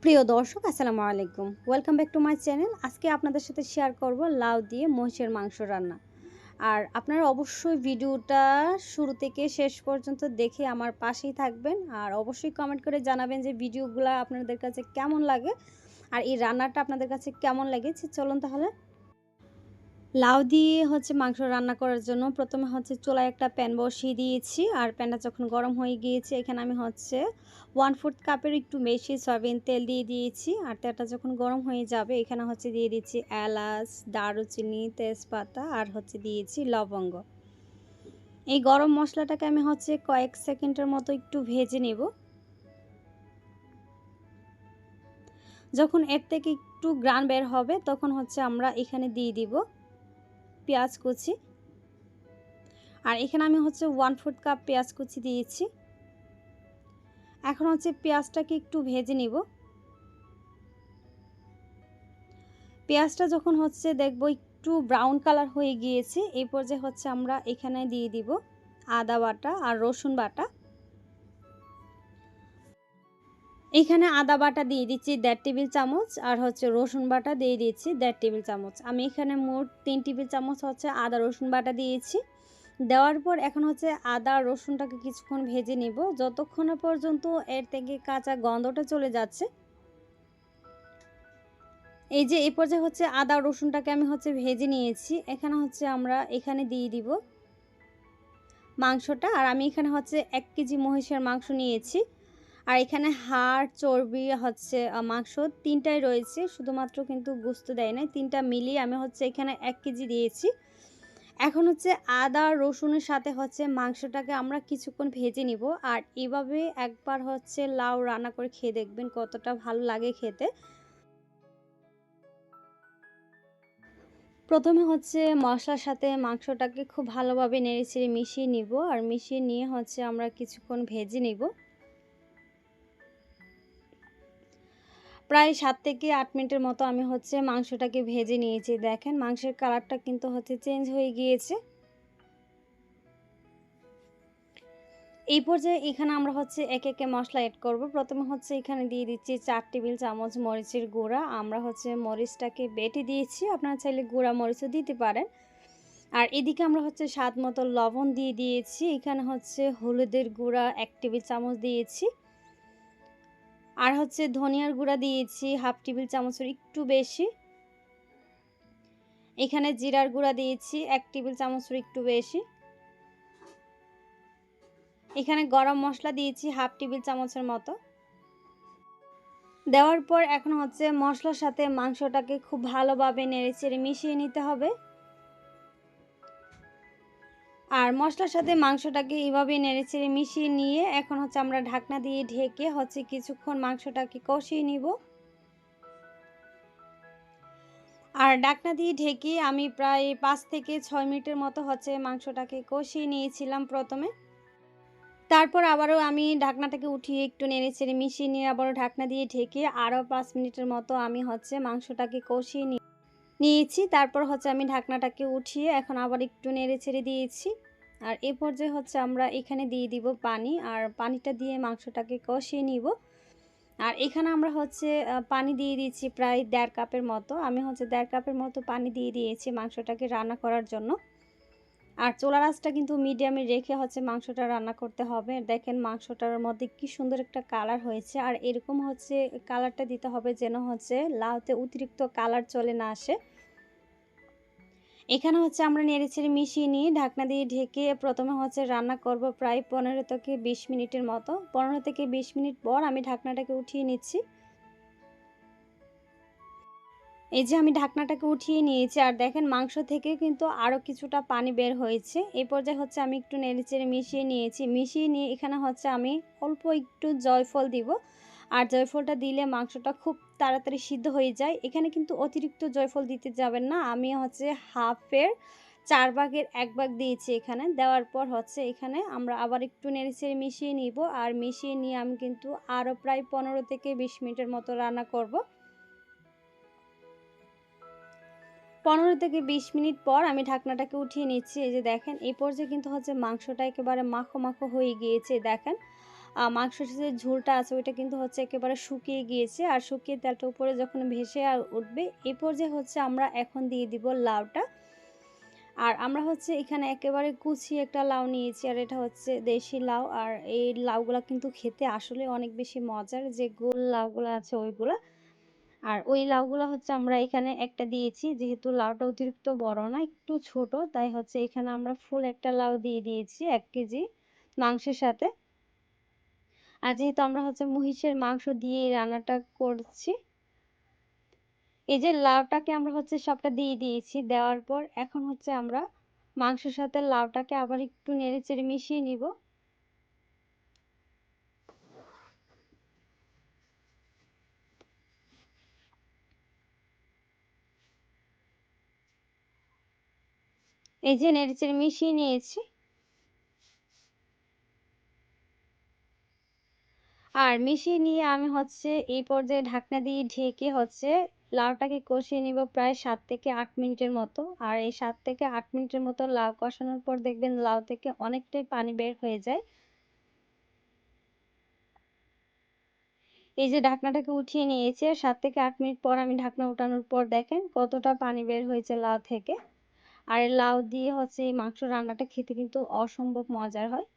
প্রিয় দর্শক আসসালামু আলাইকুম, welcome back to my channel. আজকে আপনাদের সাথে শেয়ার করব লাউ দিয়ে মহিষের মাংস রান্না। আর আপনারা অবশ্যই ভিডিওটা শুরু থেকে শেষ পর্যন্ত দেখে আমার পাশেই থাকবেন। আর অবশ্যই কমেন্ট করে জানাবেন যে ভিডিওগুলো আপনাদের কাছে কেমন লাগে আর এই রান্নাটা আপনাদের কাছে কেমন লেগেছে। চলুন তাহলে। লাউ দিয়ে মাংস রান্না করার জন্য প্রথমে চুলায় একটা প্যান বসিয়ে দিয়েছি। আর প্যানটা যখন গরম হয়ে গিয়েছে এখানে আমি 1/4 কাপের একটু বেশি সয়াবিন তেল দিয়ে দিয়েছি। আর তেলটা যখন গরম হয়ে যাবে এখানে দিয়ে দিচ্ছি এলাচ, দারুচিনি, তেজপাতা আর দিয়েছি লবঙ্গ। এই গরম মশলাটাকে আমি কয়েক সেকেন্ডের মতো একটু ভেজে নেব। যখন এর থেকে একটু ঘ্রাণ বের হবে তখন আমরা এখানে দিয়ে দিব পেঁয়াজ কুচি। আর এখানে আমি 1/4 কাপ পেঁয়াজ কুচি দিয়েছি। এখন পেঁয়াজটাকে একটু ভেজে নিব। পেঁয়াজটা যখন দেখবো একটু ব্রাউন কালার হয়ে গিয়েছে, এই পর্যায়ে আমরা এখানে দিয়ে দিব আদা বাটা আর রসুন বাটা। এখানে আদা বাটা দিয়ে দিচ্ছি 1.5 টেবিল চামচ আর রসুন বাটা দিয়ে দিচ্ছি 1.5 টেবিল চামচ। আমি এখানে মোট 3 টেবিল চামচ আদা রসুন বাটা দিয়েছি। দেওয়ার পর এখন আদা রসুনটাকে কিছুক্ষণ ভেজে নিব, যতক্ষণ না পর্যন্ত এর থেকে কাঁচা গন্ধটা চলে যাচ্ছে। এই যে এই পর্যায়ে আদা রসুনটাকে আমি ভেজে নিয়েছি। এখানে আমরা এখানে দিয়ে দিব মাংসটা। আর আমি এখানে 1 কেজি মহিষের মাংস নিয়েছি। আর এখানে হাড় চর্বি মাংস তিনটাই রয়েছে, শুধুমাত্র কিন্তু গোস্ত দেয় নাই। তিনটা মিলিয়ে আমি এখানে 1 কেজি দিয়েছি। এখন আদা রসুনের সাথে মাংসটাকে আমরা কিছুক্ষণ ভেজে নিব। আর এভাবে একবার লাউ রান্না করে খেয়ে দেখবেন কতটা ভালো লাগে খেতে। প্রথমে মশলার সাথে মাংসটাকে খুব ভালোভাবে নেড়েচেড়ে মিশিয়ে নিব। আর মিশিয়ে নিয়ে আমরা কিছুক্ষণ ভেজে নিব। প্রায় 7 থেকে 8 মিনিটের মতো আমি মাংসটাকে ভেজে নিয়েছি। দেখেন মাংসের কালারটা কিন্তু চেঞ্জ হয়ে গিয়েছে। এই পর্যায়ে এখানে আমরা একে একে মশলা এড করব। প্রথমে এখানে দিয়ে দিচ্ছি 4 টেবিল চামচ মরিচের গুঁড়া। আমরা মরিচটাকে বেটে দিয়েছি, আপনারা চাইলে গুঁড়া মরিচও দিতে পারেন। আর এদিকে আমরা স্বাদ মতো লবণ দিয়ে দিয়েছি। এখানে হলুদের গুঁড়া 1 টেবিল চামচ দিয়েছি। আর ধনিয়ার গুঁড়া দিয়েছি 1/2 টেবিল চামচের একটু বেশি। এখানে জিরার গুঁড়া দিয়েছি 1 টেবিল চামচের একটু বেশি। এখানে গরম মশলা দিয়েছি 1/2 টেবিল চামচের মতো। দেওয়ার পর এখন মশলার সাথে মাংসটাকে খুব ভালোভাবে নেড়েচেড়ে মিশিয়ে নিতে হবে। আর মশলার সাথে মাংসটাকে এভাবে নেড়েচেড়ে মিশিয়ে নিয়ে এখন আমরা ঢাকনা দিয়ে ঢেকে কিছুক্ষণ মাংসটাকে কষিয়ে নিব। আর ঢাকনা দিয়ে ঢেকে আমি প্রায় 5 থেকে 6 মিনিটের মতো মাংসটাকে কষিয়ে নিয়েছিলাম প্রথমে। তারপর আবারও আমি ঢাকনাটাকে উঠিয়ে একটু নেড়েচেড়ে মিশিয়ে নিয়ে আবারও ঢাকনা দিয়ে ঢেকে আরও 5 মিনিটের মতো আমি মাংসটাকে কষিয়ে নিয়েছি। তারপর আমি ঢাকনাটাকে উঠিয়ে এখন আবার একটু নেড়েচেড়ে দিয়েছি। আর এই পর্যায়ে আমরা এখানে দিয়ে দিব পানি। আর পানিটা দিয়ে মাংসটাকে কষিয়ে নিব। আর এখানে আমরা পানি দিয়ে দিয়েছি প্রায় 1.5 কাপের মতো। আমি 1.5 কাপের মতো পানি দিয়ে দিয়েছি মাংসটাকে রান্না করার জন্য। আর চুলার আঁচটা কিন্তু মিডিয়ামে রেখে মাংসটা রান্না করতে হবে। দেখেন মাংসটার মধ্যে কি সুন্দর একটা কালার হয়েছে। আর এরকম কালারটা দিতে হবে যেন লাউতে অতিরিক্ত কালার চলে না আসে। এখানে আমরা নেড়েচেড়ে মিশিয়ে নিয়ে ঢাকনা দিয়ে ঢেকে প্রথমে রান্না করব প্রায় 15 থেকে 20 মিনিটের মতো। 15 থেকে 20 মিনিট পর আমি ঢাকনাটাকে উঠিয়ে নিচ্ছি। এই যে আমি ঢাকনাটাকে উঠিয়ে নিয়েছি। আর দেখেন মাংস থেকে কিন্তু আরও কিছুটা পানি বের হয়েছে। এই পর্যায়ে আমি একটু নেড়েচেড়ে মিশিয়ে নিয়েছি। মিশিয়ে নিয়ে এখানে আমি অল্প একটু জয়ফল দিব। আর জয়ফলটা দিলে মাংসটা খুব তাড়াতাড়ি সিদ্ধ হয়ে যায়। এখানে কিন্তু অতিরিক্ত জয়ফল দিতে যাবেন না। আমি হাফের 4 ভাগের 1 ভাগ দিয়েছি এখানে। দেওয়ার পর এখানে আমরা আবার একটু নেড়েচেড়ে মিশিয়ে নিব। আর মিশিয়ে নিয়ে আমি কিন্তু আরও প্রায় 15 থেকে 20 মিনিটের মতো রান্না করব। 15 থেকে 20 মিনিট পর আমি ঢাকনাটাকে উঠিয়ে নিচ্ছি। এই যে দেখেন এই পর্যায়ে কিন্তু মাংসটা একেবারে মাখো মাখো হয়ে গিয়েছে। দেখেন মাংসের যে ঝোলটা আছে ওইটা কিন্তু হচ্ছে একেবারে শুকিয়ে গিয়েছে। আর শুকিয়ে তেলটা উপরে যখন ভেসে উঠবে, এই পর্যায়ে হচ্ছে আমরা এখন দিয়ে দিব লাউটা। আর আমরা হচ্ছে এখানে একেবারে কুচি একটা লাউ নিয়েছি, আর এটা হচ্ছে দেশি লাউ। আর এই লাউগুলা কিন্তু খেতে আসলে অনেক বেশি মজার, যে গোল লাউগুলো আছে ওইগুলা। আর ওই লাউগুলা হচ্ছে আমরা এখানে একটা দিয়েছি, যেহেতু লাউটা অতিরিক্ত বড় না, একটু ছোট, তাই হচ্ছে এখানে আমরা ফুল একটা লাউ দিয়ে দিয়েছি 1 কেজি মাংসের সাথে। আর যেহেতু আমরা হচ্ছে মহিষের মাংস দিয়ে এই রান্নাটা করছি, এই যে লাউটাকে আমরা হচ্ছে সবটা দিয়ে দিয়েছি। দেওয়ার পর এখন হচ্ছে আমরা মাংসের সাথে লাউটাকে আবার একটু নেড়েচেড়ে মিশিয়ে নিব। এই যে নেড়েচেড়ে মিশিয়ে নিয়েছি। আর মিশিয়ে নিয়ে আমি হচ্ছে এই পর্যায়ে ঢাকনা দিয়ে ঢেকে হচ্ছে লাউটাকে কষিয়ে নিব প্রায় 7 থেকে 8 মিনিটের মতো। আর এই 7 থেকে 8 মিনিটের মতো লাউ কষানোর পর দেখবেন লাউ থেকে অনেকটাই পানি বের হয়ে যায়। এই যে ঢাকনাটাকে উঠিয়ে নিয়েছি, আর 7 থেকে 8 মিনিট পর আমি ঢাকনা উঠানোর পর দেখেন কতটা পানি বের হয়েছে লাউ থেকে। আর এই লাউ দিয়ে হচ্ছে এই মাংস রান্নাটা খেতে কিন্তু অসম্ভব মজার হয়।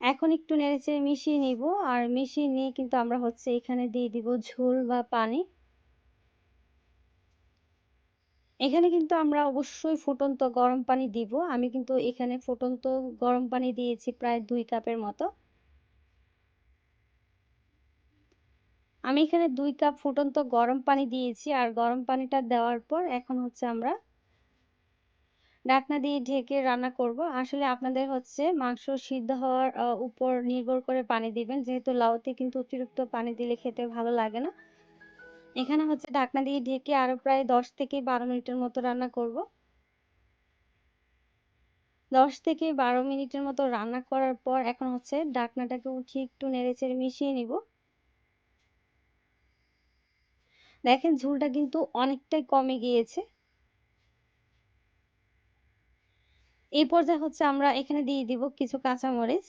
এখন একটু নেড়েচেড়ে মিশিয়ে নিব। আর মিশিয়ে নিয়ে কিন্তু আমরা হচ্ছে এখানে দিয়ে দিব ঝোল বা পানি। এখানে কিন্তু আমরা অবশ্যই ফুটন্ত গরম পানি দিব। আমি কিন্তু এখানে ফুটন্ত গরম পানি দিয়েছি প্রায় 2 কাপের মতো। আমি এখানে 2 কাপ ফুটন্ত গরম পানি দিয়েছি। আর গরম পানিটা দেওয়ার পর এখন হচ্ছে আমরা ঢাকনা দিয়ে ঢেকে রান্না করব। আসলে আপনাদের হচ্ছে মাংস সিদ্ধ হওয়ার উপর নির্ভর করে পানি দিবেন। যেহেতু লাউতে কিন্তু অতিরিক্ত পানি দিলে খেতে ভালো লাগে না। এখানে হচ্ছে ঢাকনা দিয়ে ঢেকে আরো প্রায় 10 থেকে 12 মিনিটের মতো রান্না করব। 10 থেকে 12 মিনিটের মতো রান্না করার পর এখন হচ্ছে ঢাকনাটাকে উঠিয়ে একটু নেড়েচেড়ে মিশিয়ে নিব। দেখেন ঝোলটা কিন্তু অনেকটাই কমে গিয়েছে। এই পর্যায়ে হচ্ছে আমরা এখানে দিয়ে দিব কিছু কাঁচামরিচ।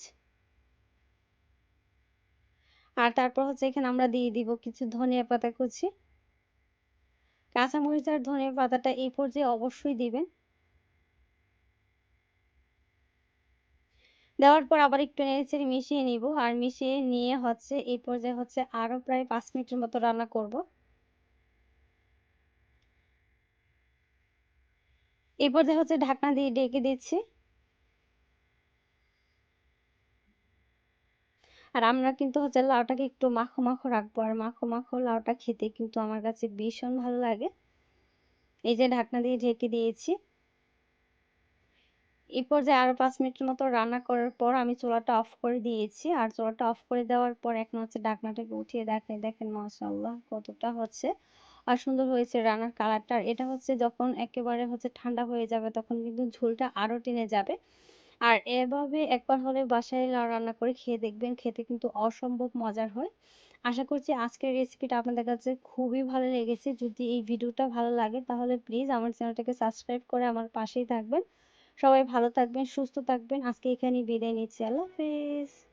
আর তারপর হচ্ছে এখানে আমরা দিয়ে দিব কিছু ধনিয়া পাতা কুচি। কাঁচামরিচ আর ধনিয়া পাতাটা এই পর্যায়ে অবশ্যই দিবেন। দেওয়ার পর আবার একটু নেড়েচেড়ে মিশিয়ে নিব। আর মিশিয়ে নিয়ে হচ্ছে এই পর্যায়ে হচ্ছে আরো প্রায় 5 মিনিটের মতো রান্না করব। এই পর্যায়ে হচ্ছে ঢাকনা দিয়ে ঢেকে দিচ্ছি। আর আমরা কিন্তু হচ্ছে লাউটাকে একটু মাখো মাখো রাখবো। আর মাখো মাখো লাউটা খেতে কিন্তু আমার কাছে ভীষণ ভালো লাগে। এই যে ঢাকনা দিয়ে ঢেকে দিয়েছি। এই পর্যায়ে আরো 5 মিনিটের মতো রান্না করার পর আমি চুলাটা অফ করে দিয়েছি। আর চুলাটা অফ করে দেওয়ার পর এখন হচ্ছে ঢাকনাটাকে উঠিয়ে দেখাই, দেখেন মাশাআল্লাহ কতটা হচ্ছে সুন্দর হয়েছে রান্নার কালারটা। আর এটা হচ্ছে যখন একেবারে হচ্ছে ঠান্ডা হয়ে যাবে তখন কিন্তু ঝোলটা আরো টেনে যাবে। আর এভাবে একবার হলে বাসায় লাউ রান্না করে খেয়ে দেখবেন, খেতে কিন্তু অসম্ভব মজার হয়। আশা করছি আজকের রেসিপিটা আপনাদের কাছে খুবই ভালো লেগেছে। যদি এই ভিডিওটা ভালো লাগে তাহলে প্লিজ আমার চ্যানেলটাকে সাবস্ক্রাইব করে আমার পাশেই থাকবেন। সবাই ভালো থাকবেন, সুস্থ থাকবেন। আজকে এখানেই বিদায় নিচ্ছি। আল্লাহ হাফেজ।